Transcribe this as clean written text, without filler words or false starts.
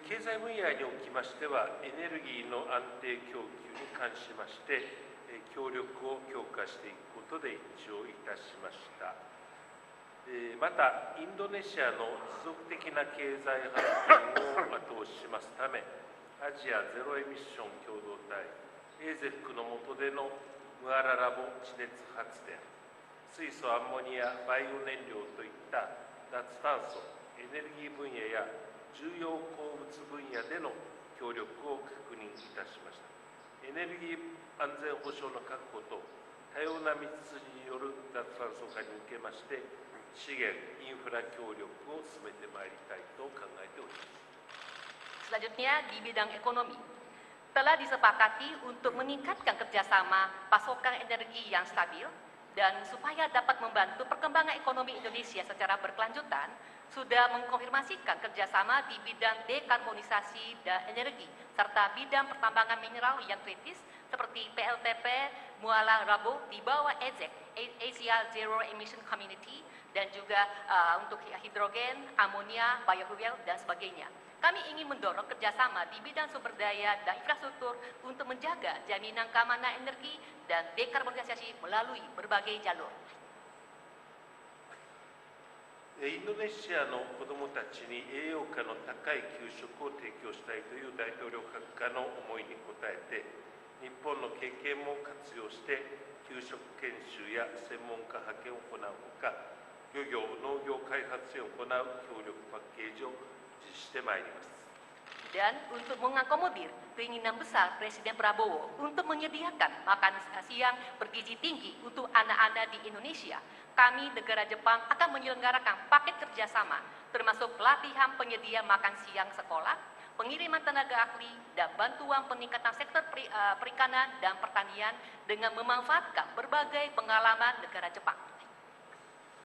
経済分野におきましては、エネルギーの安定供給に関しまして、協力を強化していくことで一致をいたしました。また、インドネシアの持続的な経済発展を後押ししますため、アジアゼロエミッション共同体 AZEC の下でのムアララボ地熱発電、水素アンモニアバイオ燃料といった脱炭素、エネルギー分野や重要鉱物分野での協力を確認いたしました。エネルギー安全保障の確保と多様な道筋による脱炭素化に向けまして、資源・インフラ協力を進めてまいりたいと考えております。Selanjutnya di bidang ekonomi, telah disepakati untuk meningkatkan kerjasama pasokan energi yang stabil dan supaya dapat membantu perkembangan ekonomi Indonesia secara berkelanjutan, sudah mengkonfirmasikan kerjasama di bidang dekarbonisasi dan energi serta bidang pertambangan mineral yang kritis seperti PLTP Muara Rabo di bawah AZEC, Asia Zero Emission Community, dan juga untuk hidrogen, amonia, biofuel, dan sebagainya. Kami ingin mendorong kerjasama di bidang sumber daya dan infrastruktur untuk menjaga jaminan keamanan energi dan dekarbonisasi melalui berbagai jalur. インドネシアの子どもたちに栄養価の高い給食を提供したいという大統領閣下の思いに応えて、日本の経験も活用して給食研修や専門家派遣を行うほか、漁業・農業開発へ行う協力パッケージを実施してまいります。Dan untuk mengakomodir keinginan besar Presiden Prabowo untuk menyediakan makan siang bergizi tinggi untuk anak-anak di Indonesia, kami negara Jepang akan menyelenggarakan paket kerjasama termasuk pelatihan penyedia makan siang sekolah, pengiriman tenaga ahli, dan bantuan peningkatan sektor perikanan dan pertanian dengan memanfaatkan berbagai pengalaman negara Jepang.